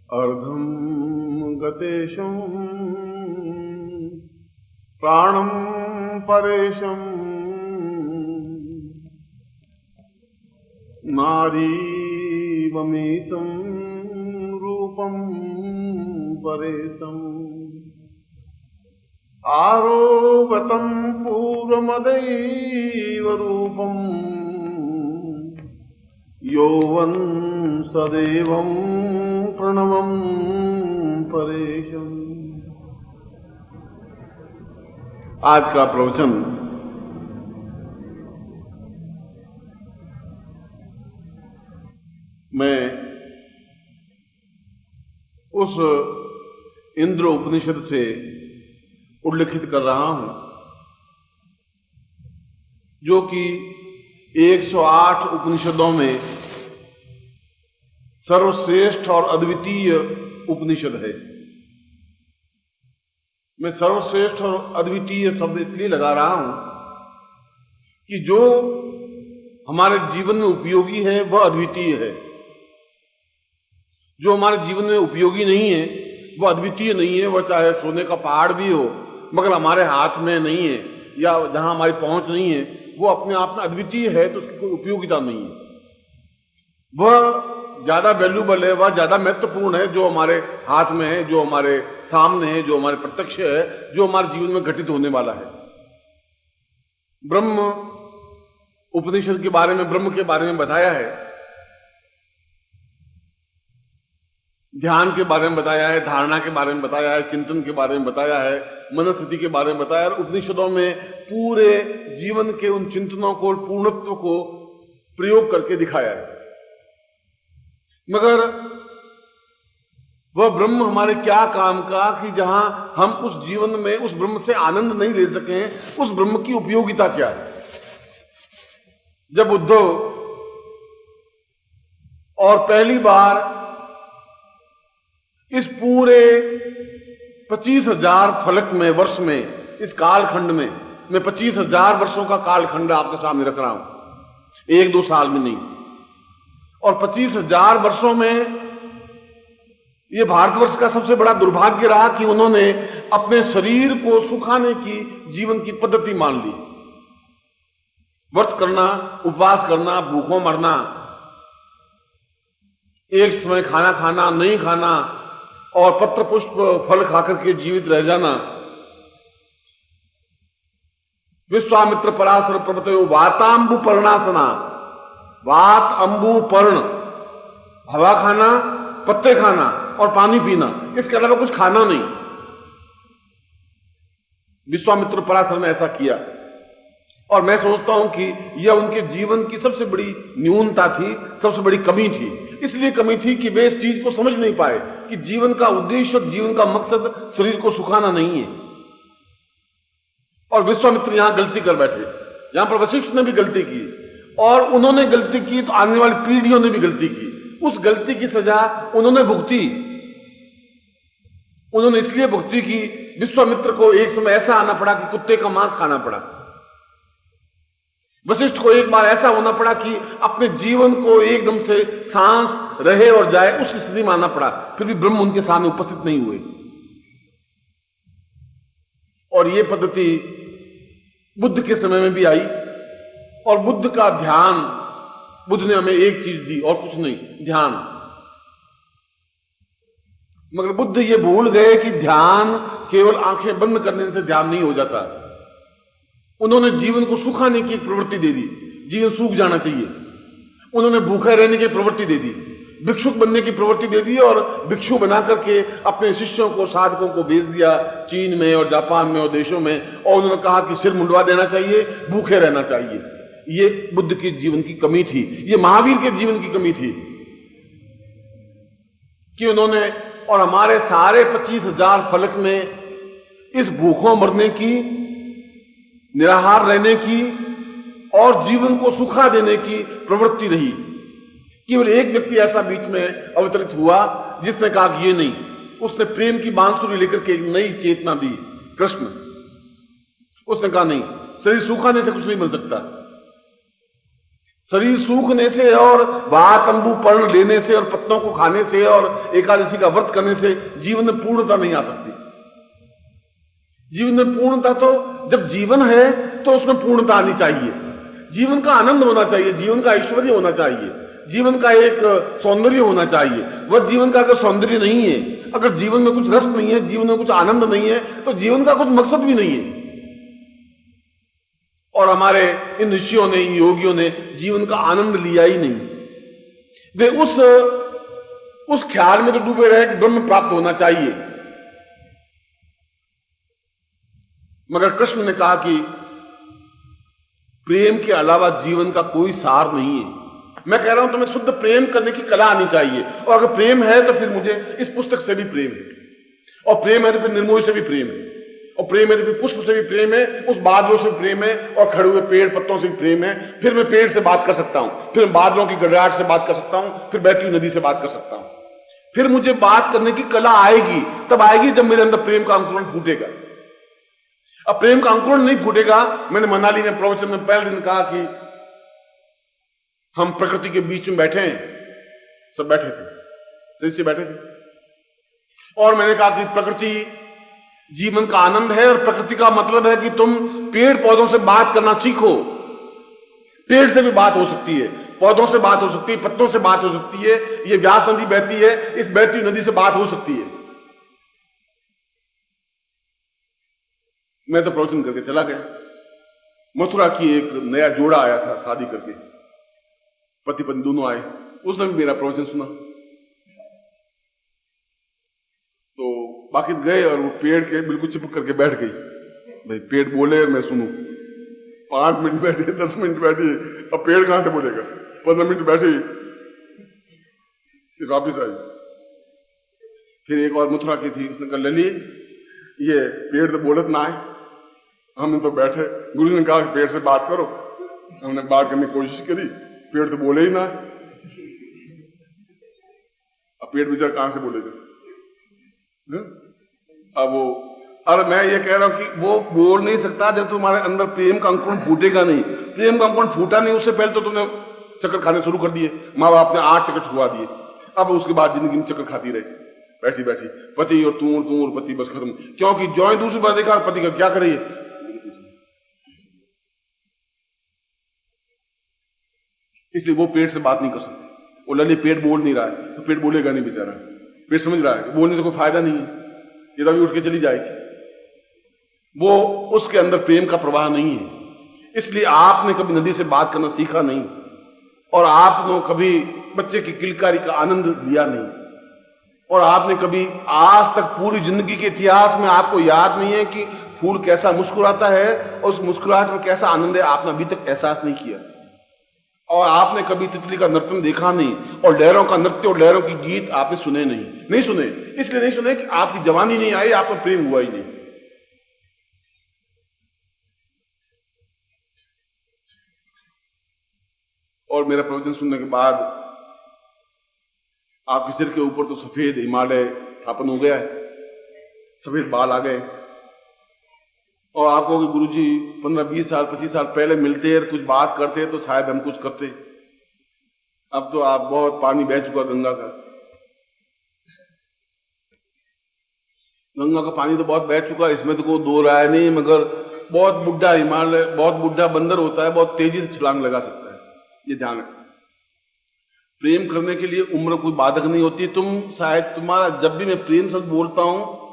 अर्धं गतेशं प्राणं परेशं नारीवमीशं रूपं परेशम् आरोगतं पूर्वमदैव रूपं यौवन सदैवं प्रणवं परेशम्। आज का प्रवचन मैं उस इंद्र उपनिषद से उल्लिखित कर रहा हूं जो कि 108 उपनिषदों में सर्वश्रेष्ठ और अद्वितीय उपनिषद है। मैं सर्वश्रेष्ठ और अद्वितीय शब्द इसलिए लगा रहा हूं कि जो हमारे जीवन में उपयोगी है वह अद्वितीय है, जो हमारे जीवन में उपयोगी नहीं है वह अद्वितीय नहीं है। वह चाहे सोने का पहाड़ भी हो मगर हमारे हाथ में नहीं है या जहां हमारी पहुंच नहीं है, वो अपने आप में अद्वितीय है तो उसकी कोई उपयोगिता नहीं है। वह ज्यादा वैल्यूबल है, वह ज्यादा महत्वपूर्ण है जो हमारे हाथ में है, जो हमारे सामने है, जो हमारे प्रत्यक्ष है, जो हमारे जीवन में घटित होने वाला है। ब्रह्म उपनिषद के बारे में, ब्रह्म के बारे में बताया है, ध्यान के बारे में बताया है, धारणा के बारे में बताया है, चिंतन के बारे में बताया है, मनस्थिति के बारे में बताया है। और उपनिषदों में पूरे जीवन के उन चिंतनों को, पूर्णत्व को प्रयोग करके दिखाया है। मगर वह ब्रह्म हमारे क्या काम का कि जहां हम उस जीवन में उस ब्रह्म से आनंद नहीं ले सकें, उस ब्रह्म की उपयोगिता क्या है। जब उद्धव और पहली बार इस पूरे 25,000 फलक में, वर्ष में, इस कालखंड में, मैं 25,000 वर्षों का कालखंड आपके सामने रख रहा हूं, 1-2 साल में नहीं। और 25,000 वर्षों में यह भारतवर्ष का सबसे बड़ा दुर्भाग्य रहा कि उन्होंने अपने शरीर को सुखाने की जीवन की पद्धति मान ली। व्रत करना, उपवास करना, भूखों मरना, एक समय खाना खाना, नहीं खाना और पत्र पुष्प फल खाकर के जीवित रह जाना। विश्वामित्र पराशर प्रवतयो वातांबु पर्णासना, वात अंबु पर्ण, हवा खाना, पत्ते खाना और पानी पीना, इसके अलावा कुछ खाना नहीं। विश्वामित्र पराशर ने ऐसा किया और मैं सोचता हूं कि यह उनके जीवन की सबसे बड़ी न्यूनता थी, सबसे बड़ी कमी थी। इसलिए कमी थी कि वे इस चीज को समझ नहीं पाए कि जीवन का उद्देश्य, जीवन का मकसद शरीर को सुखाना नहीं है। और विश्वामित्र यहां गलती कर बैठे, यहां पर वशिष्ठ ने भी गलती की और उन्होंने गलती की तो आने वाली पीढ़ियों ने भी गलती की। उस गलती की सजा उन्होंने भुगती। उन्होंने इसलिए भुगती कि विश्वामित्र को एक समय ऐसा आना पड़ा कि कुत्ते का मांस खाना पड़ा। वशिष्ठ को एक बार ऐसा होना पड़ा कि अपने जीवन को एकदम से सांस रहे और जाए, उस स्थिति में आना पड़ा। फिर भी ब्रह्म उनके सामने उपस्थित नहीं हुए। और यह पद्धति बुद्ध के समय में भी आई और बुद्ध का ध्यान, बुद्ध ने हमें एक चीज दी और कुछ नहीं, ध्यान। मगर बुद्ध ये भूल गए कि ध्यान केवल आंखें बंद करने से ध्यान नहीं हो जाता। उन्होंने जीवन को सुखाने की एक प्रवृत्ति दे दी, जीवन सूख जाना चाहिए। उन्होंने भूखे रहने की प्रवृत्ति दे दी, भिक्षुक बनने की प्रवृत्ति दे दी और भिक्षु बना करके अपने शिष्यों को, साधकों को भेज दिया चीन में और जापान में और देशों में। और उन्होंने कहा कि सिर मुंडवा देना चाहिए, भूखे रहना चाहिए। ये बुद्ध के जीवन की कमी थी, ये महावीर के जीवन की कमी थी कि उन्होंने और हमारे सारे 25,000 फलक में इस भूखों मरने की, निराहार रहने की और जीवन को सुखा देने की प्रवृत्ति रही। केवल एक व्यक्ति ऐसा बीच में अवतरित हुआ जिसने कहा कि ये नहीं, उसने प्रेम की बांसुरी लेकर के एक नई चेतना दी, कृष्ण। उसने कहा नहीं, शरीर सुखाने से कुछ नहीं बन सकता, शरीर सूखने से और बात तंबू पर्ण लेने से और पत्तों को खाने से और एकादशी का व्रत करने से जीवन में पूर्णता नहीं आ सकती। जीवन में पूर्णता तो जब जीवन है तो उसमें पूर्णता आनी चाहिए, जीवन का आनंद होना चाहिए, जीवन का ऐश्वर्य होना चाहिए, जीवन का एक सौंदर्य होना चाहिए। वह जीवन का अगर सौंदर्य नहीं है, अगर जीवन में कुछ रस नहीं है, जीवन में कुछ आनंद नहीं है, तो जीवन का कुछ मकसद भी नहीं है। और हमारे इन ऋषियों ने, इन योगियों ने जीवन का आनंद लिया ही नहीं। वे उस ख्याल में तो डूबे रहे कि ब्रह्म प्राप्त होना चाहिए। मगर कृष्ण ने कहा कि प्रेम के अलावा जीवन का कोई सार नहीं है। मैं कह रहा हूं तुम्हें शुद्ध प्रेम करने की कला आनी चाहिए, और अगर प्रेम है तो फिर मुझे इस पुस्तक से भी प्रेम है, और प्रेम है तो फिर निर्मोही से भी प्रेम है, और प्रेम है तो फिर पुष्प से भी प्रेम है, उस बादलों से भी प्रेम है, और खड़े हुए पेड़ पत्तों से भी प्रेम है। फिर मैं पेड़ से बात कर सकता हूं, फिर मैं बादलों की गड़गड़ाहट से बात कर सकता हूं, फिर बहती हुई नदी से बात कर सकता हूं। फिर मुझे बात करने की कला आएगी, तब आएगी जब मेरे अंदर प्रेम का अंकुरण फूटेगा। अब प्रेम का अंकुरण नहीं फूटेगा। मैंने मनाली में प्रवचन में पहले दिन कहा कि हम प्रकृति के बीच में बैठे हैं, सब बैठे थे, सही से बैठे थे, और मैंने कहा कि प्रकृति जीवन का आनंद है, और प्रकृति का मतलब है कि तुम पेड़ पौधों से बात करना सीखो। पेड़ से भी बात हो सकती है, पौधों से बात हो सकती है, पत्तों से बात हो सकती है। ये व्यास नदी बहती है, इस बहती नदी से बात हो सकती है। मैं तो प्रवचन करके चला गया। मथुरा की एक नया जोड़ा आया था शादी करके, पति पत्नी दोनों आए, उसने भी मेरा प्रवचन सुना। तो बाकी गए और वो पेड़ के बिल्कुल चिपक करके बैठ गई। भाई पेड़ बोले और मैं सुनूं। 5 मिनट बैठी, 10 मिनट बैठी, अब पेड़ कहां से बोलेगा। 15 मिनट बैठी, फिर वापिस आई। फिर एक और मथुरा की थी, उसने कहा लली ये पेड़ तो बोलत ना है, हमने तो बैठे, गुरु जी ने कहा पेड़ से बात करो, हमने बात करने की कोशिश करी, पेड़ तो बोले ही ना। अब पेड़ बेचारा कहां से बोलेगा। अब वो, अरे मैं ये कह रहा हूं कि वो बोल नहीं सकता जब तुम्हारे अंदर प्रेम का अंकुरण फूटेगा नहीं। प्रेम का अंकुरण फूटा नहीं, उससे पहले तो तुमने चक्कर खाने शुरू कर दिए। माँ बाप ने 8 चक्कर छुआ दिए, अब उसके बाद जिंदगी में चक्कर खाती रही बैठी बैठी, पति और तू और पति, बस खत्म। क्योंकि जो ही दूसरी बार देखा पति का क्या करिए, इसलिए वो पेट से बात नहीं कर सकते। वो लली पेट बोल नहीं रहा है तो पेट बोलेगा नहीं बेचारा। पेट समझ रहा है बोलने से कोई फायदा नहीं है, ये तभी उठ के चली जाएगी। वो उसके अंदर प्रेम का प्रवाह नहीं है। इसलिए आपने कभी नदी से बात करना सीखा नहीं, और आपने कभी बच्चे की किलकारी का आनंद लिया नहीं, और आपने कभी आज तक पूरी जिंदगी के इतिहास में आपको याद नहीं है कि फूल कैसा मुस्कुराता है और उस मुस्कुराहट में कैसा आनंद है, आपने अभी तक एहसास नहीं किया। और आपने कभी तितली का नर्तन देखा नहीं, और लहरों का नृत्य और लहरों की गीत आपने सुने नहीं सुने। इसलिए नहीं सुने कि आपकी जवानी नहीं आई, आप में प्रेम हुआ ही नहीं। और मेरा प्रवचन सुनने के बाद आपके सिर के ऊपर तो सफेद हिमालय स्थापन हो गया है, सफेद बाल आ गए, और आपको कि गुरुजी 15-20 साल 25 साल पहले मिलते और कुछ बात करते तो शायद हम कुछ करते। अब तो आप बहुत पानी बह चुका गंगा का। गंगा का पानी तो बहुत बह चुका, इसमें तो कोई दो राय नहीं, मगर बहुत बुढ़ा हिमालय, बहुत बुढ़ा बंदर होता है, बहुत तेजी से छलांग लगा सकता है, ये ध्यान रखना। प्रेम करने के लिए उम्र कोई बाधक नहीं होती। तुम शायद तुम्हारा जब भी मैं प्रेम शब्द बोलता हूं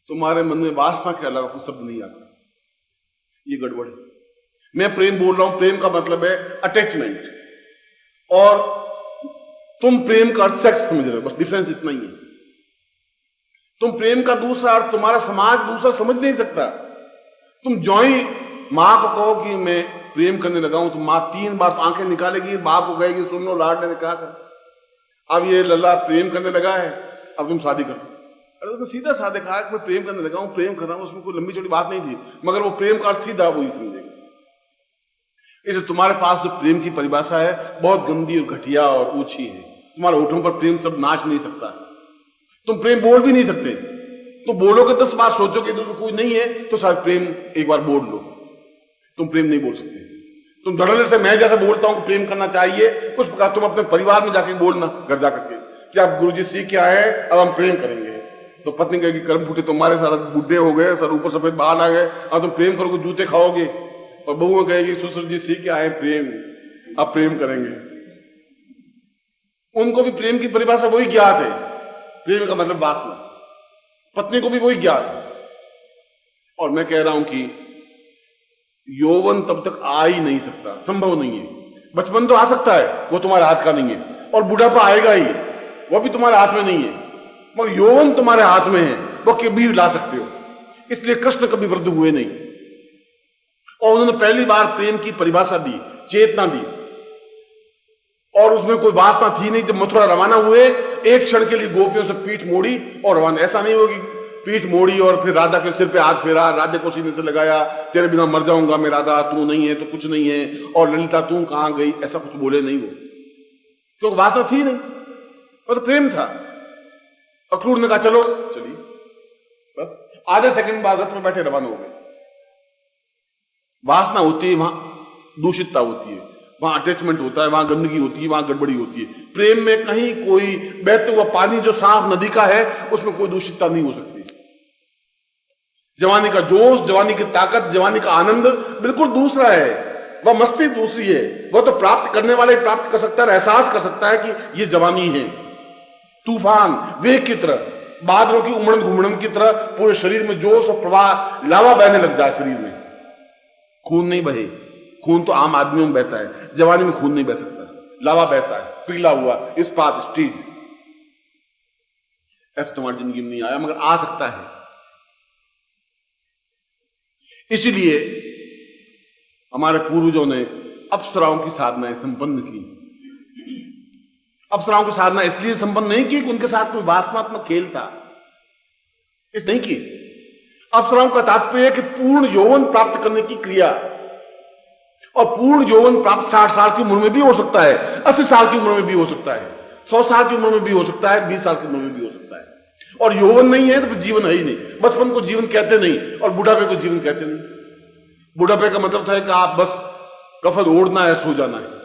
तुम्हारे मन में वासना के अलावा कुछ शब्द नहीं आता, ये गड़बड़ है। मैं प्रेम बोल रहा हूं, प्रेम का मतलब है अटैचमेंट, और तुम प्रेम का अर्थ सेक्स समझ रहे हो, बस डिफरेंस इतना ही है। तुम प्रेम का दूसरा अर्थ तुम्हारा समाज दूसरा समझ नहीं सकता। तुम जो ही मां को कहो कि मैं प्रेम करने लगा हूं तो मां 3 बार तो आंखें निकालेगी, बाप को कहेगी सुन लो लाड ने कहा कर, अब ये लल्ला प्रेम करने लगा है, अब तुम शादी करो। अरे तो सीधा साधे कहा कि मैं प्रेम करने लगा हूं, प्रेम कर रहा हूं, उसमें कोई लंबी चौड़ी बात नहीं थी, मगर वो प्रेम का अर्थ सीधा वो ही समझेगा। इसलिए तुम्हारे पास जो प्रेम की परिभाषा है बहुत गंदी और घटिया और ऊंची है। तुम्हारे होठों पर प्रेम सब नाच नहीं सकता, तुम प्रेम बोल भी नहीं सकते। तो बोलोगे 10 बार सोचोगे तो कोई नहीं है तो शायद प्रेम एक बार बोल लो, तुम प्रेम नहीं बोल सकते। तुम धड़ल्ले से मैं जैसे बोलता हूं कि प्रेम करना चाहिए, उस प्रकार तुम अपने परिवार में जाके बोलना, घर जाकर के कि आप गुरुजी सीख के आए हैं, अब हम प्रेम करेंगे। तो पत्नी कहेगी कर्म फूटे तुम्हारे, सारा बुढ़े हो गए, सर ऊपर सफेद बाल आ गए, अब तुम प्रेम करोगे जूते खाओगे। और बहू कहेगी ससुर जी सीख के आए प्रेम, अब प्रेम करेंगे। उनको भी प्रेम की परिभाषा वही ज्ञात है, प्रेम का मतलब वासना, पत्नी को भी वही ज्ञात है। और मैं कह रहा हूं कि यौवन तब तक आ ही नहीं सकता, संभव नहीं है। बचपन तो आ सकता है, वो तुम्हारे हाथ का नहीं है, और बुढ़ापा आएगा ही, वो भी तुम्हारे हाथ में नहीं है, मगर यौवन तुम्हारे हाथ में है, वो कभी ला सकते हो। इसलिए कृष्ण कभी वृद्ध हुए नहीं, और उन्होंने पहली बार प्रेम की परिभाषा दी, चेतना दी, और उसमें कोई वासना थी नहीं। जब मथुरा रवाना हुए, एक क्षण के लिए गोपियों से पीठ मोड़ी और रवाना। ऐसा नहीं होगी पीठ मोड़ी और फिर राधा के सिर पे हाथ फेरा, राधे को सीने से लगाया, तेरे बिना मर जाऊंगा मैं राधा, तू नहीं है तो कुछ नहीं है, और ललिता तू कहां गई, ऐसा कुछ बोले नहीं वो, क्योंकि वासना थी नहीं, वो तो प्रेम था। अक्रूर ने कहा चलो, चलिए, बस आधे सेकंड बाद रथ में बैठे रवाना हो गए। वासना होती है वहां दूषितता होती है, वहां अटैचमेंट होता है, वहां गंदगी होती है, वहां गड़बड़ी होती है। प्रेम में कहीं कोई बहते हुआ पानी जो साफ नदी का है, उसमें कोई दूषितता नहीं हो सकती। जवानी का जोश, जवानी की ताकत, जवानी का आनंद बिल्कुल दूसरा है, वह मस्ती दूसरी है। वह तो प्राप्त करने वाले प्राप्त कर सकता है, एहसास कर सकता है कि यह जवानी है। तूफान वेग की तरह, बादलों की उमड़न घुमड़न की तरह पूरे शरीर में जोश और प्रवाह, लावा बहने लग जाए शरीर में, खून नहीं बहे। खून तो आम आदमियों में बहता है, जवानी में खून नहीं बह सकता, लावा बहता है, पिघला हुआ इस्पात स्टील। ऐसा तुम्हारी जिंदगी में नहीं आया, मगर आ सकता है। इसीलिए हमारे पूर्वजों ने अप्सराओं की साधनाएं संपन्न की। अप्सराओं की साधना इसलिए संपन्न नहीं की कि उनके साथ कोई वासनात्मक खेल था, इस नहीं की। अप्सराओं का तात्पर्य है कि पूर्ण यौवन प्राप्त करने की क्रिया, और पूर्ण यौवन प्राप्त 60 साल की उम्र में भी हो सकता है, 80 साल की उम्र में भी हो सकता है, 100 साल की उम्र में भी हो सकता है, 20 साल की उम्र में भी हो सकता है। और यौवन नहीं है तो जीवन है ही नहीं। बचपन को जीवन कहते नहीं, और बुढ़ापे को जीवन कहते नहीं। बुढ़ापे का मतलब था कि आप बस कफन ओढ़ना है, सो जाना है।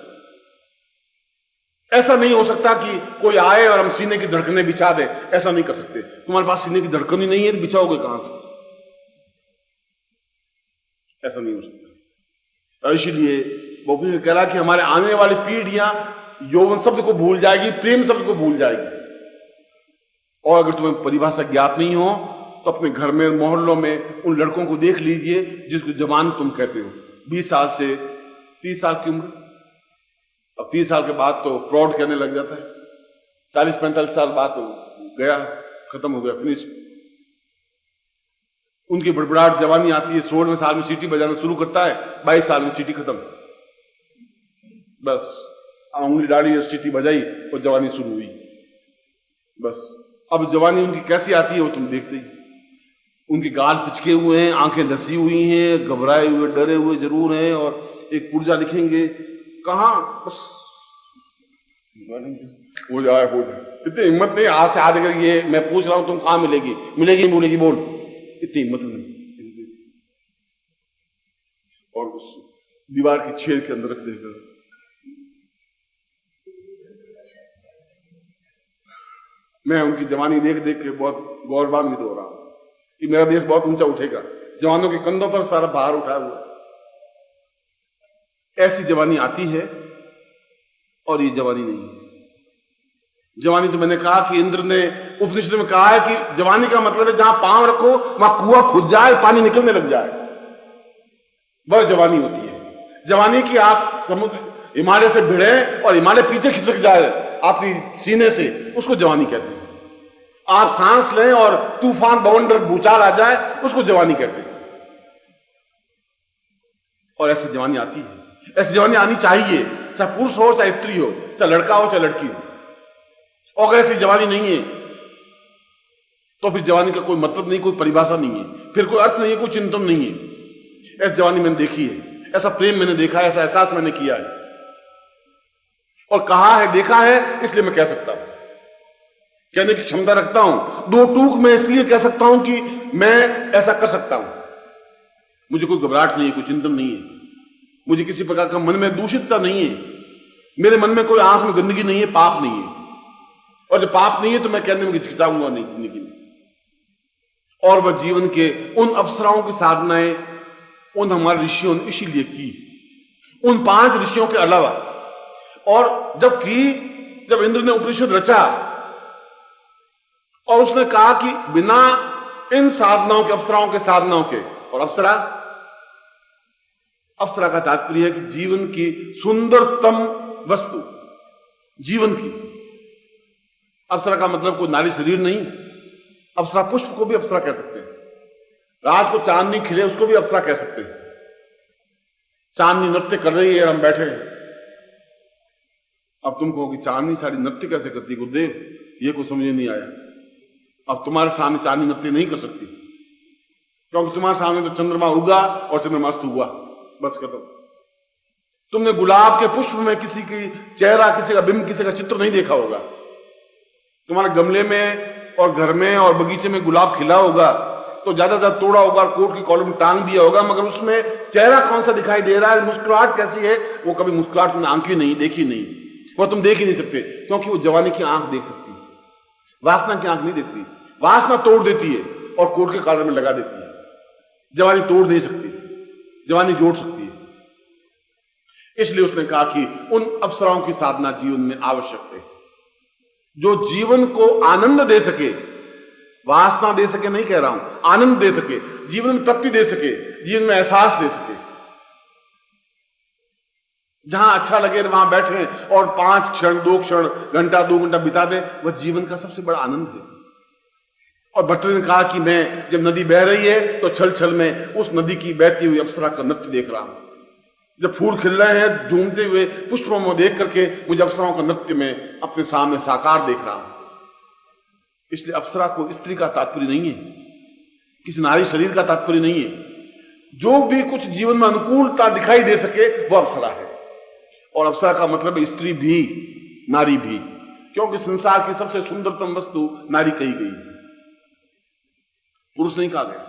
ऐसा नहीं हो सकता कि कोई आए और हम सीने की धड़कनें बिछा दे, ऐसा नहीं कर सकते। तुम्हारे पास सीने की धड़कन ही नहीं है तो बिछाओगे कहां से? ऐसा नहीं हो सकता। इसीलिए वो भी कह रहा कि हमारे आने वाली पीढ़ियां यौवन शब्द को भूल जाएगी, प्रेम शब्द को भूल जाएगी। और अगर तुम्हें परिभाषा ज्ञात नहीं हो तो अपने घर में, मोहल्लों में उन लड़कों को देख लीजिए जिसको जवान तुम कहते हो, 20 साल से 30 साल की उम्र। अब 30 साल के बाद तो प्रौढ़ कहने लग जाता है, 40-45 साल बाद तो गया, खत्म हो गया, फिनिश। उनकी बड़बड़ाहट जवानी आती है, 16वें साल में सीटी बजाना शुरू करता है, 22 साल में सीटी खत्म, बस उंगली डाली और सीटी बजाई और जवानी शुरू हुई, बस। अब जवानी उनकी कैसी आती है वो तुम देखते ही। उनके गाल पिचके हुए हैं, आंखें धसी हुई हैं, घबराए हुए, डरे हुए जरूर हैं, और एक पुर्जा लिखेंगे कहां, बस हो जाए हो जाए। इतनी हिम्मत नहीं, आज से आधे कर ये मैं पूछ रहा हूं तुम कहां मिलेगी, मिलेगी मिलेगी बोल, इतनी हिम्मत नहीं। और उस दीवार की छेद के अंदर रख देकर मैं उनकी जवानी देख देख के बहुत गौरवान्वित हो रहा हूं कि मेरा देश बहुत ऊंचा उठेगा। जवानों के कंधों पर सारा भार उठाया हुआ, ऐसी जवानी आती है। और ये जवानी नहीं है। जवानी तो मैंने कहा कि इंद्र ने उपनिषद में कहा है कि जवानी का मतलब है जहां पांव रखो वहां कुआं खुद जाए, पानी निकलने लग जाए, वह जवानी होती है। जवानी की आप समुद्र हिमालय से भिड़े और हिमालय पीछे खिसक जाए आपकी सीने से, उसको जवानी कहते हैं। आप सांस लें और तूफान बवंडर भूचाल आ जाए, उसको जवानी कहते हैं। और ऐसी जवानी आती है, ऐसी जवानी आनी चाहिए, चाहे पुरुष हो चाहे स्त्री हो, चाहे लड़का हो चाहे लड़की हो। और अगर ऐसी जवानी नहीं है तो फिर जवानी का कोई मतलब नहीं, कोई परिभाषा नहीं है, फिर कोई अर्थ नहीं है, कोई चिंतन नहीं है। ऐसी जवानी मैंने देखी है, ऐसा प्रेम मैंने देखा है, ऐसा एहसास मैंने किया है, और कहा है, देखा है, इसलिए मैं कह सकता हूं, कहने की क्षमता रखता हूं। दो टूक मैं इसलिए कह सकता हूं कि मैं ऐसा कर सकता हूं। मुझे कोई घबराहट नहीं है, कोई चिंतन नहीं है। मुझे किसी प्रकार का मन में दूषितता नहीं है, मेरे मन में कोई आंख में गंदगी नहीं है, पाप नहीं है। और जब पाप नहीं है तो मैं कहने में हिचकिचाऊंगा नहीं जिंदगी में। और वह जीवन के उन अप्सराओं की साधनाएं उन हमारे ऋषियों ने इसीलिए की, उन 5 ऋषियों के अलावा। और जब इंद्र ने उपनिषद रचा और उसने कहा कि बिना इन साधनाओं के, अप्सराओं के साधनाओं के, और अप्सरा का तात्पर्य है कि जीवन की सुंदरतम वस्तु, जीवन की। अप्सरा का मतलब कोई नारी शरीर नहीं, अप्सरा पुष्प को भी अप्सरा कह सकते हैं। रात को चांदनी खिले उसको भी अप्सरा कह सकते हैं। चांदनी नृत्य कर रही है और हम बैठे हैं। अब तुम कहो कि चांदनी साड़ी नृत्य कैसे करती गुरुदेव, ये कुछ समझ नहीं आया। अब तुम्हारे सामने चांदनी नृत्य नहीं कर सकती, क्योंकि तुम्हारे सामने तो चंद्रमा उगा और चंद्रमास्त हुआ, बस खत्म। तुमने गुलाब के पुष्प में किसी की चेहरा, किसी का बिंब, किसी का चित्र नहीं देखा होगा। तुम्हारे गमले में और घर में और बगीचे में गुलाब खिला होगा तो ज्यादा से ज्यादा तोड़ा होगा, कोट की कॉलम में टांग दिया होगा, मगर उसमें चेहरा कौन सा दिखाई दे रहा है, मुस्कुराहट कैसी है, वो कभी मुस्कुराहट तुमने आंखें नहीं देखी, नहीं, वो तुम देख ही नहीं सकते, क्योंकि वो जवानी की आंख देख सकती है, वासना की आंख नहीं देखती। वासना तोड़ देती है और कोट के कॉलर में लगा देती है। जवानी तोड़ नहीं सकती, जवानी जोड़ सकती है। इसलिए उसने कहा कि उन अप्सराओं की साधना जीवन में आवश्यक है, जो जीवन को आनंद दे सके, वासना दे सके नहीं कह रहा हूं, आनंद दे सके, जीवन में तृप्ति दे सके, जीवन में एहसास दे सके। जहां अच्छा लगे वहां बैठे और 5 क्षण, 2 क्षण, घंटा 2 घंटा बिता दे, वह जीवन का सबसे बड़ा आनंद है। और भट्टरी ने कहा कि मैं जब नदी बह रही है तो छल छल में उस नदी की बहती हुई अप्सरा का नृत्य देख रहा हूं। जब फूल खिल रहे हैं झूमते हुए पुष्पों में देख करके मुझे अप्सराओं का नृत्य में अपने सामने साकार देख रहा हूं। इसलिए अप्सरा को स्त्री का तात्पर्य नहीं है, किसी नारी शरीर का तात्पर्य नहीं है। जो भी कुछ जीवन में अनुकूलता दिखाई दे सके वह अप्सरा है। और अप्सरा का मतलब है स्त्री भी, नारी भी, क्योंकि संसार की सबसे सुंदरतम वस्तु नारी कही गई है, पुरुष नहीं कहा गया।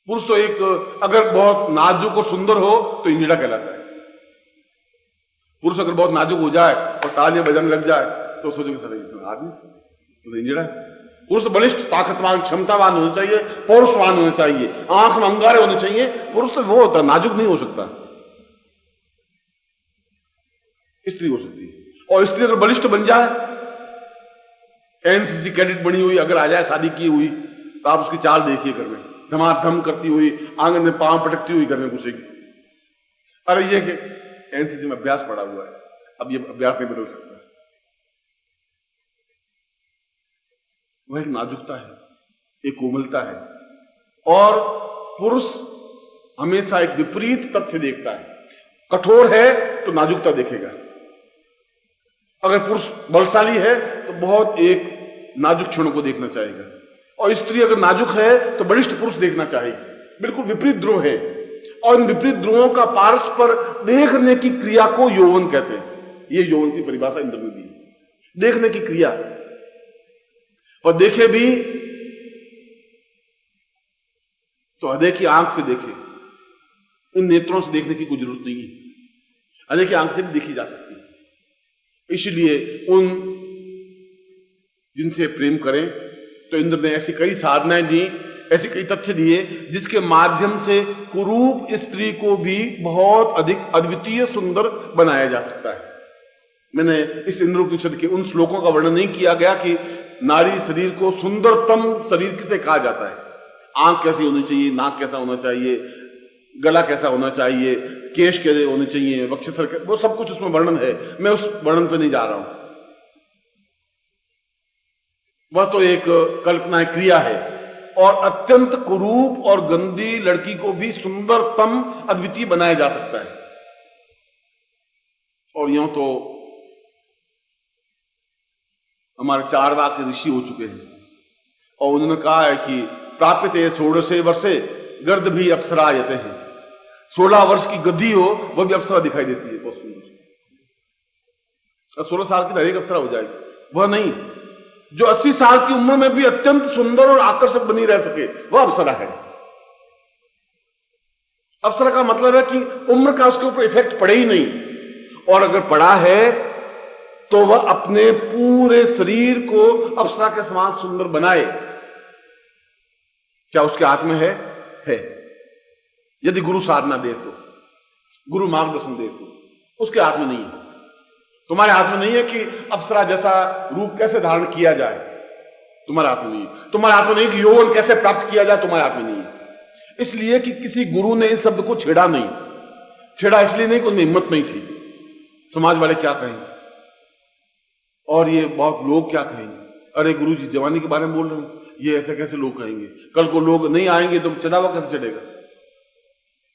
पुरुष तो एक, अगर बहुत नाजुक और सुंदर हो तो इंजड़ा कहलाता है। पुरुष अगर बहुत नाजुक हो जाए और तालियां बजाने लग जाए तो सोचोगे सर आदमी तो इंजड़ा है। पुरुष तो बलिष्ठ, ताकतवान, क्षमतावान होना चाहिए, पौरुषवान होना चाहिए, आंख में अंगारे होने चाहिए। पुरुष तो वो होता है, नाजुक नहीं हो सकता। स्त्री हो सकती है। और स्त्री अगर बलिष्ठ बन जाए, एनसीसी कैडेट बनी हुई अगर आ जाए, शादी की हुई, तो आप उसकी चाल देखिए, घर में धमाधम करती हुई, आंगन में पांव पटकती हुई घर में घुसेगी। अरे ये कि एनसीसी में अभ्यास पड़ा हुआ है, अब ये अभ्यास नहीं बदल सकता। वह एक नाजुकता है, एक कोमलता है। और पुरुष हमेशा एक विपरीत तथ्य देखता है। कठोर है तो नाजुकता देखेगा, अगर पुरुष बलशाली है तो बहुत एक नाजुक क्षणों को देखना चाहेगा। और स्त्री अगर नाजुक है तो बलिष्ठ पुरुष देखना चाहिए। बिल्कुल विपरीत ध्रुव है। और इन विपरीत ध्रुवों का पारस्पर देखने की क्रिया को यौवन कहते हैं। ये यौवन की परिभाषा इंद्र ने दी, देखने की क्रिया। और देखे भी तो हृदय की आंख से देखे, इन नेत्रों से देखने की कोई जरूरत नहीं है, हृदय की आंख से भी देखी जा सकती है। इसलिए उन जिनसे प्रेम करें तो इंद्र ने ऐसी कई साधनाएं दी, ऐसे कई तथ्य दिए जिसके माध्यम से कुरूप स्त्री को भी बहुत अधिक अद्वितीय सुंदर बनाया जा सकता है। मैंने इस इंद्रोपनिषद के उन श्लोकों का वर्णन नहीं किया गया कि नारी शरीर को सुंदरतम शरीर किसे कहा जाता है, आंख कैसी होनी चाहिए, नाक कैसा होना चाहिए, गला कैसा होना चाहिए, केश कैसे होने चाहिए, वक्षस्थल, वो सब कुछ उसमें वर्णन है। मैं उस वर्णन पे नहीं जा रहा हूं, वह तो एक कल्पना है, क्रिया है। और अत्यंत कुरूप और गंदी लड़की को भी सुंदरतम अद्वितीय बनाया जा सकता है। और यूं तो हमारे चारवाक ऋषि हो चुके हैं और उन्होंने कहा है कि प्राप्यते 16 वर्षे गर्द भी अप्सरा आते हैं। 16 वर्ष की गद्दी हो वह भी अप्सरा दिखाई देती है, बहुत सुंदर। 16 साल की हरेक अप्सरा हो जाएगी, वह नहीं। जो 80 साल की उम्र में भी अत्यंत सुंदर और आकर्षक बनी रह सके वह अप्सरा है। अप्सरा का मतलब है कि उम्र का उसके ऊपर इफेक्ट पड़े ही नहीं, और अगर पड़ा है तो वह अपने पूरे शरीर को अप्सरा के समान सुंदर बनाए। क्या उसके हाथ में है? है। यदि गुरु साधना दे तो, गुरु मार्गदर्शन दे तो, उसके हाथ में नहीं है। तुम्हारे हाथ में नहीं है कि अप्सरा जैसा रूप कैसे धारण किया जाए, तुम्हारे हाथ में नहीं है। तुम्हारे हाथ में नहीं कि यौवन कैसे प्राप्त किया जाए, तुम्हारे हाथ में नहीं है। इसलिए कि किसी गुरु ने इस शब्द को छेड़ा नहीं। छेड़ा इसलिए नहीं कि उनमें हिम्मत नहीं थी, समाज वाले क्या कहेंगे और ये बहुत लोग क्या कहेंगे, अरे गुरु जी जवानी के बारे में बोल रहे हैं, ये ऐसे कैसे लोग कहेंगे, कल को लोग नहीं आएंगे तो चढ़ावा कैसे चढ़ेगा।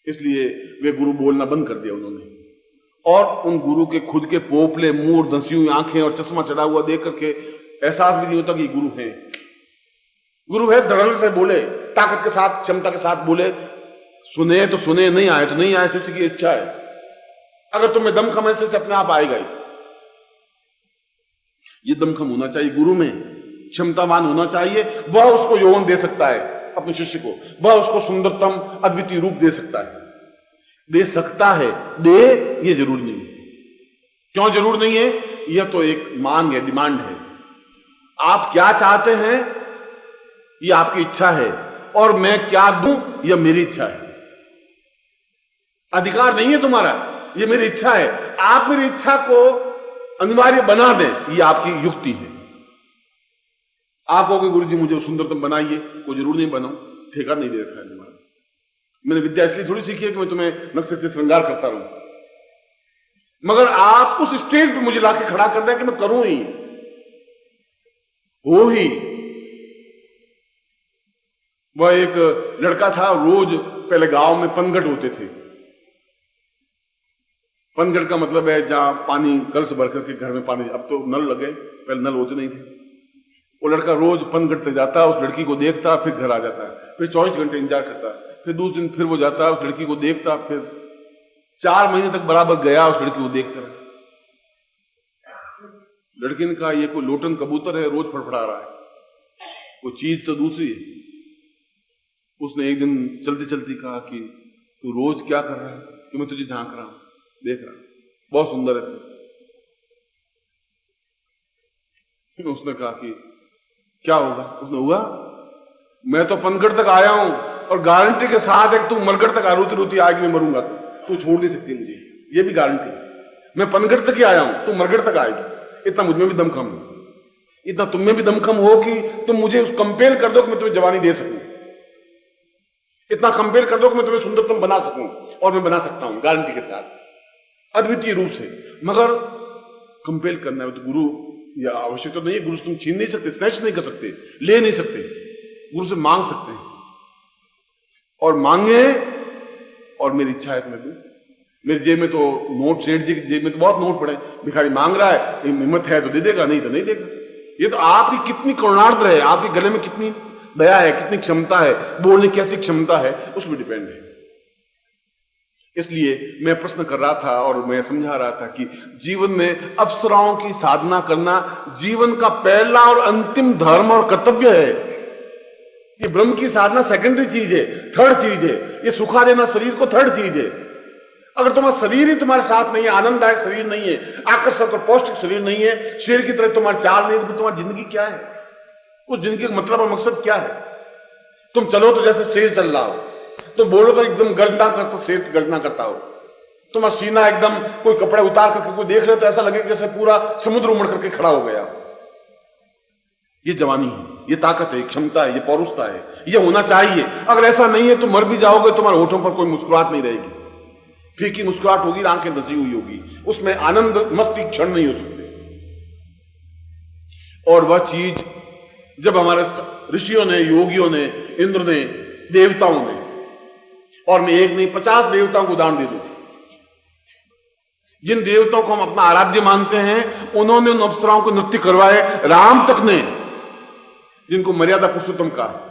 इसलिए वे गुरु बोलना बंद कर दिया उन्होंने, और उन गुरु के खुद के पोपले मुंह, धंसी हुई आंखें और चश्मा चढ़ा हुआ देख करके एहसास भी नहीं होता कि गुरु है। गुरु है, धड़ल्ले से बोले, ताकत के साथ, क्षमता के साथ बोले, सुने तो सुने, नहीं आए तो नहीं आए, शिष्य की इच्छा है। अगर तुम्हें दमखम है, शिष्य अपने आप आएगा ही। ये दमखम होना चाहिए गुरु में, क्षमतावान होना चाहिए। वह उसको यौवन दे सकता है अपने शिष्य को, वह उसको सुंदरतम अद्वितीय रूप दे सकता है, दे सकता है। दे ये जरूर नहीं है। क्यों जरूर नहीं है? यह तो एक मांग है, डिमांड है। आप क्या चाहते हैं यह आपकी इच्छा है, और मैं क्या दूं यह मेरी इच्छा है। अधिकार नहीं है तुम्हारा, यह मेरी इच्छा है। आप मेरी इच्छा को अनिवार्य बना दें, यह आपकी युक्ति है। आप कहोगे गुरु जी मुझे सुंदरतम बनाइए, कोई जरूर नहीं बनाऊं, ठेका नहीं दे रखा है तुम्हारा। मैंने विद्या इसलिए थोड़ी सीखी है कि मैं तुम्हें नक्शे से श्रृंगार करता रहूं, मगर आप उस स्टेज पे मुझे लाके खड़ा कर दें कि मैं करूं ही, हो ही। वह एक लड़का था, रोज पहले गांव में पनघट होते थे। पनघट का मतलब है जहां पानी कलश भर करके घर में पानी, अब तो नल लगे, पहले नल होते नहीं थे। वो लड़का रोज पनघट पे जाता, उस लड़की को देखता, फिर घर आ जाता, फिर 24 घंटे इंतजार करता, फिर दूसरे दिन फिर वो जाता, उस लड़की को देखता, फिर 4 महीने तक बराबर गया उस लड़की को देखकर। लड़की ने कहा ये कोई लोटन कबूतर है, रोज फड़फड़ा रहा है, वो चीज तो दूसरी है। उसने एक दिन चलती चलती कहा कि तू रोज क्या कर रहा है? कि मैं तुझे झांक रहा हूं, देख रहा हूं, बहुत सुंदर है तू। उसने कहा कि क्या होगा? उसने हुआ, मैं तो पनघट तक आया हूं और गारंटी के साथ एक तू मरघट तक रोती रोती आएगी, मैं मरूंगा तू छोड़ नहीं सकती मुझे, ये भी गारंटी है। मैं पनघट तक ही आया हूं, तू मरघट तक आएगी। इतना मुझमें भी दमखम है, इतना तुम में भी दमखम हो कि तुम मुझे कंपेल कर दो कि मैं तुम्हें जवानी दे सकूं, इतना कंपेल कर दो कि मैं तुम्हें सुंदरतम बना सकूं, और मैं बना सकता हूं गारंटी के साथ, अद्वितीय रूप से। मगर कंपेल करना है तो गुरु या आवश्यक तो नहीं है। गुरु से तुम छीन नहीं सकते, स्नैच नहीं कर सकते, ले नहीं सकते। गुरु से मांग सकते हैं, और मांगे और मेरी इच्छा है तुम्हें दूं। मेरी जेब में तो नोट, सेठ जी की जेब में तो बहुत नोट पड़े, भिखारी मांग रहा है, हिम्मत है तो दे देगा, नहीं तो नहीं देगा। ये तो आपकी कितनी करुणार्द्र है, आपके गले में कितनी दया है, कितनी क्षमता है, बोलने की कैसी क्षमता है, उसमें डिपेंड है। इसलिए मैं प्रश्न कर रहा था और मैं समझा रहा था कि जीवन में अप्सराओं की साधना करना जीवन का पहला और अंतिम धर्म और कर्तव्य है। ये ब्रह्म की साधना सेकेंडरी चीज है, थर्ड चीज है। ये सुखा देना शरीर को थर्ड चीज है। अगर तुम्हारा शरीर ही तुम्हारे साथ नहीं है, आनंददायक शरीर नहीं है, आकर्षक और पौष्टिक शरीर नहीं है, शेर की तरह तुम्हारी चाल नहीं है, तो तुम्हारी जिंदगी क्या है? उस जिंदगी का मतलब और मकसद क्या है? तुम चलो तो जैसे शेर चल रहा हो, तुम बोलो तो एकदम गर्जना करता, शेर गर्जना करता हो। तुम्हारा सीना एकदम, कोई कपड़े उतार करके कोई देख ले तो ऐसा लगे जैसे पूरा समुद्र उमड़ करके खड़ा हो गया। ये जवानी है, ये ताकत है, क्षमता है, ये पौरुषता है, ये होना चाहिए। अगर ऐसा नहीं है तो मर भी जाओगे, तुम्हारे होठों पर कोई मुस्कुराहट नहीं रहेगी, फीकी मुस्कुराहट होगी, आंखें धंसी हुई होगी, उसमें आनंद मस्ती क्षण नहीं हो सकते। और वह चीज जब हमारे ऋषियों ने, योगियों ने, इंद्र ने, देवताओं ने, और मैं एक नहीं 50 देवताओं को उदाहरण दे दूं, जिन देवताओं को हम अपना आराध्य मानते हैं, उन्होंने उन अप्सराओं को नृत्य करवाए। राम तक ने, जिनको मर्यादा पुरुषोत्तम कहा,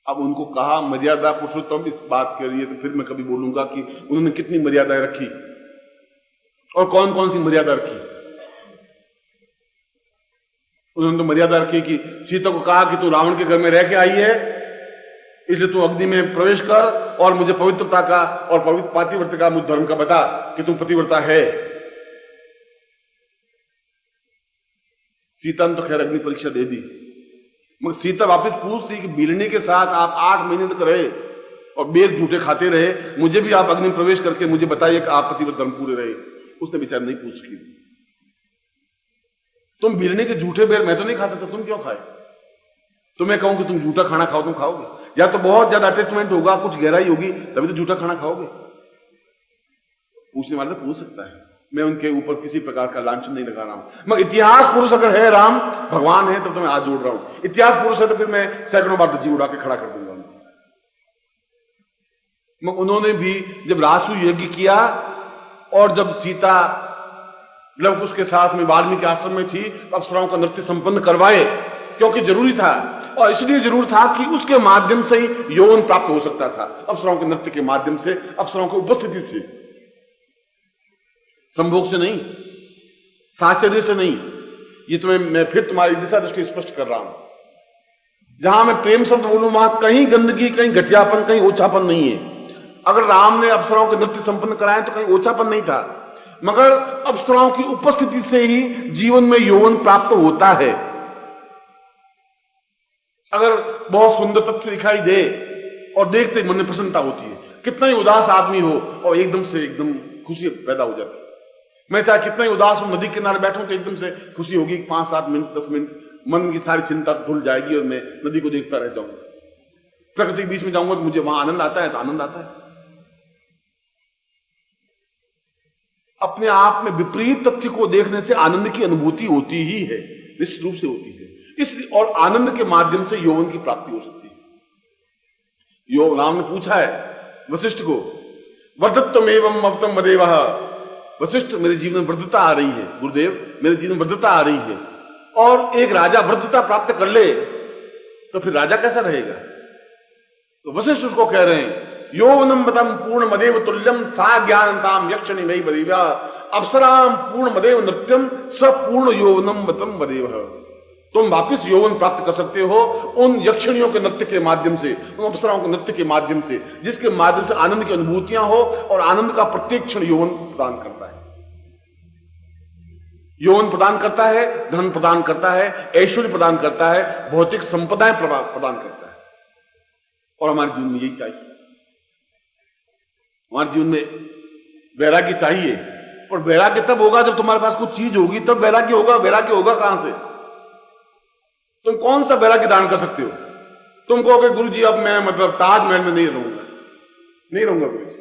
अब उनको कहा मर्यादा पुरुषोत्तम, इस बात के लिए तो फिर मैं कभी बोलूंगा कि उन्होंने कितनी मर्यादाएं रखी और कौन कौन सी मर्यादा रखी। उन्होंने तो मर्यादा रखी कि सीता को कहा कि तू रावण के घर में रह के आई है, इसलिए तू अग्नि में प्रवेश कर और मुझे पवित्रता का और पवित्र पातिव्रत्य का, मुझ धर्म का बता कि तू पतिव्रता है। सीता ने तो खैर अग्नि परीक्षा दे दी, मगर सीता वापस पूछती कि बिलने के साथ आप 8 महीने तक रहे और बेर झूठे खाते रहे, मुझे भी आप अग्नि में प्रवेश करके मुझे बताइए कि आप पतिव्रत धर्म पूरे रहे। उसने बेचारा नहीं पूछ की। तुम बिलने के झूठे बेर मैं तो नहीं खा सकता, तुम क्यों खाए? तो मैं कहूं कि तुम झूठा खाना खाओ, तुम खाओगे? या तो बहुत ज्यादा अटैचमेंट होगा, कुछ गहराई होगी, तभी तो झूठा खाना खाओगे। पूछने वाला तो पूछ सकता है, मैं उनके ऊपर किसी प्रकार का लांछन नहीं लगा रहा हूं। मगर इतिहास पुरुष अगर है, राम भगवान है, तब तो मैं हाथ जोड़ रहा हूं। इतिहास पुरुष है तो फिर मैं सैकड़ों बार जी उड़ा के खड़ा कर दूंगा। मगर उन्होंने भी जब रासु यज्ञ किया और जब सीता लवकुश के साथ में वाल्मीकि आश्रम में थी, तो अप्सराओं का नृत्य संपन्न करवाए, क्योंकि जरूरी था। और इसलिए जरूर था कि उसके माध्यम से ही यौवन प्राप्त हो सकता था, अप्सराओं के नृत्य के माध्यम से, अप्सराओं की उपस्थिति से, संभोग से नहीं, साचर्य से नहीं। ये तो मैं फिर तुम्हारी दिशा दृष्टि स्पष्ट कर रहा हूं। जहां मैं प्रेम शब्द बोलूं वहां कहीं गंदगी, कहीं घटियापन, कहीं ओछापन नहीं है। अगर राम ने अप्सराओं के नृत्य संपन्न कराए तो कहीं ओछापन नहीं था, मगर अप्सराओं की उपस्थिति से ही जीवन में यौवन प्राप्त होता है। अगर बहुत सुंदर तथ्य दिखाई दे और देखते ही मन में प्रसन्नता होती है, कितना ही उदास आदमी हो और एकदम से एकदम खुशी पैदा हो जाती है। मैं चाहे कितना ही उदास हूं, नदी किनारे बैठूं तो एकदम से खुशी होगी, 5-7 मिनट 10 मिनट मन की सारी चिंता धुल जाएगी और मैं नदी को देखता रह जाऊंगा। प्रकृति के बीच में जाऊंगा तो मुझे वहां आनंद आता है, तो आनंद आता है। अपने आप में विपरीत तथ्य को देखने से आनंद की अनुभूति होती ही है, निश्चित रूप से होती है। इसलिए और आनंद के माध्यम से यौवन की प्राप्ति हो सकती है। राम ने पूछा है वशिष्ठ को, वर्धत्वमेवं अवतम वदेवः, वशिष्ठ मेरे जीवन में वृद्धता आ रही है, गुरुदेव मेरे जीवन में वृद्धता आ रही है। और एक राजा वृद्धता प्राप्त कर ले तो फिर राजा कैसा रहेगा? तो वशिष्ठ उसको कह रहे हैं, यौवनम बतम पूर्ण मदेव तुल्यम सा ज्ञानताम यक्षिणी मयि बदेव्या अप्सराम पूर्ण मदेव नृत्यम सपूर्ण यौवनम बतम वदेव। तुम वापिस यौवन प्राप्त कर सकते हो उन यक्षिणियों के नृत्य के माध्यम से, उन अप्सराओं के नृत्य के माध्यम से, जिसके माध्यम से आनंद की अनुभूतियां हो और आनंद का प्रत्येक क्षण यौवन प्रदान करता है। यौवन प्रदान करता है, धन प्रदान करता है, ऐश्वर्य प्रदान करता है, भौतिक संपदाएं प्रदान करता है। और हमारे जीवन में यही चाहिए। हमारे जीवन में वैराग्य चाहिए, और वैराग्य तब होगा जब तुम्हारे पास कुछ चीज होगी, तब वैराग्य होगा। वैराग्य होगा कहां से? तुम कौन सा वैराग्य दान कर सकते हो? तुम कहोगे गुरुजी अब मैं मतलब ताजमहल में नहीं रहूंगा, नहीं रहूंगा गुरुजी।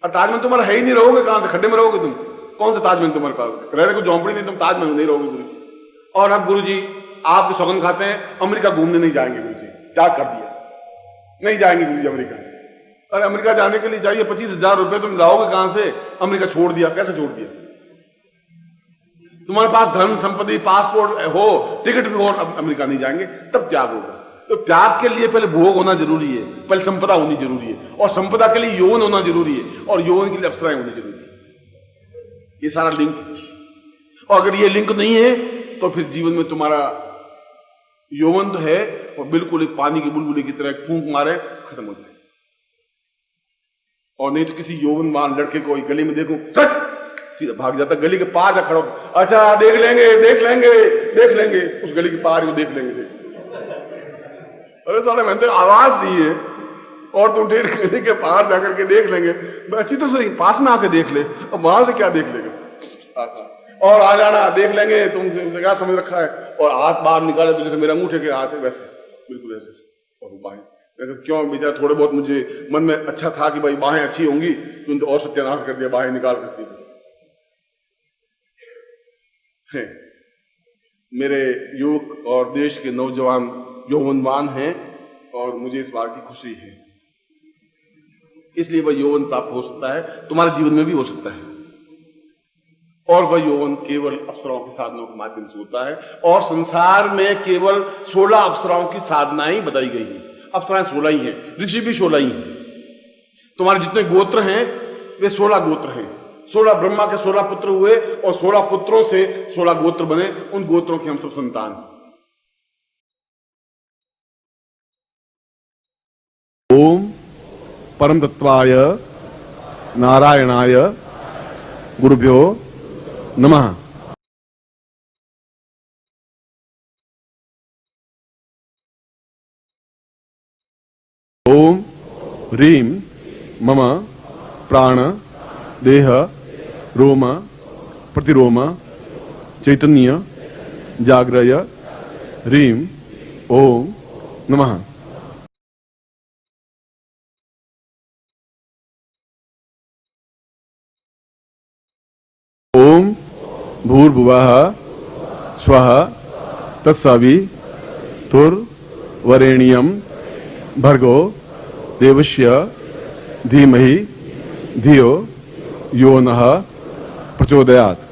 और ताजमहल तुम्हारा है ही नहीं, रहोगे कहां से? खड्डे में रहोगे तुम। कौन सा ताजमहल तुम्हारे पास? रहने को झोंपड़ी नहीं, तुम ताजमहल में नहीं रहोगे गुरुजी। और अब गुरुजी आप सौगंध खाते हैं, अमेरिका घूमने नहीं जाएंगे गुरुजी, त्याग कर दिया, नहीं जाएंगे गुरुजी अमेरिका। अरे अमेरिका जाने के लिए चाहिए 25,000 रुपए, तुम लाओगे कहां से? अमेरिका छोड़ दिया। कैसे छोड़ दिया? तुम्हारे पास धन संपत्ति पासपोर्ट हो, टिकट भी हो, अब अमेरिका नहीं जाएंगे, तब त्याग होगा। तो त्याग के लिए पहले भोग होना जरूरी है, पहले संपदा होनी जरूरी है, और संपदा के लिए यौवन होना जरूरी है, और यौवन के लिए अप्सराएं होनी जरूरी है। ये सारा लिंक। और अगर ये लिंक नहीं है तो फिर जीवन में तुम्हारा यौवन तो है और बिल्कुल एक पानी की बुलबुली की तरह फूंक मारे खत्म हो जाए। और नहीं तो किसी यौवनवान लड़के को गली में देखूं, सीधा भाग जाता, गली के पार जा खड़ा, अच्छा देख लेंगे देख लेंगे देख लेंगे, उस गली के पार देख लेंगे। अरे साले मैंने तो आवाज दी है और तुम डेढ़ गली के पार जाकर के देख लेंगे, अच्छी तो सही पास में आके देख ले, अब वहां से क्या देख लेगा? और आ जाना देख लेंगे, तुम क्या समझ रखा है? और हाथ बाहर निकाले तो जैसे मेरे अंगूठे के हाथ है वैसे, बिल्कुल ऐसे। और बाहें क्यों बेचारा, थोड़े बहुत मुझे मन में अच्छा था कि भाई बाहें अच्छी होंगी, तुमने तो और सत्यानाश कर दिया, बाहें निकाल कर दी। मेरे युवक और देश के नौजवान यौवनवान हैं और मुझे इस बात की खुशी है। इसलिए वह यौवन प्राप्त हो सकता है, तुम्हारे जीवन में भी हो सकता है। और वह यौवन केवल अप्सराओं के साधनों के माध्यम से होता है। और संसार में केवल 16 अप्सराओं की साधनाएं बताई गई हैं। अप्सराएं 16 ही हैं, ऋषि भी 16 ही हैं। तुम्हारे जितने गोत्र हैं वे 16 गोत्र हैं। 16 ब्रह्मा के 16 पुत्र हुए और 16 पुत्रों से 16 गोत्र बने। उन गोत्रों के हम सब संतान हैं। ओम परम तत्वाय नारायणाय गुरुभ्यो नमः। ओम ह्रीं मम प्राण देह रोम प्रतिरोम चैतन्य जाग्रय ह्रीं ओम नमः। ओम भूर्भुवः स्वः तत्सवितुर्वरेण्यं भर्गो देवस्य धीमहि धियो यो नः प्रचोदयात्।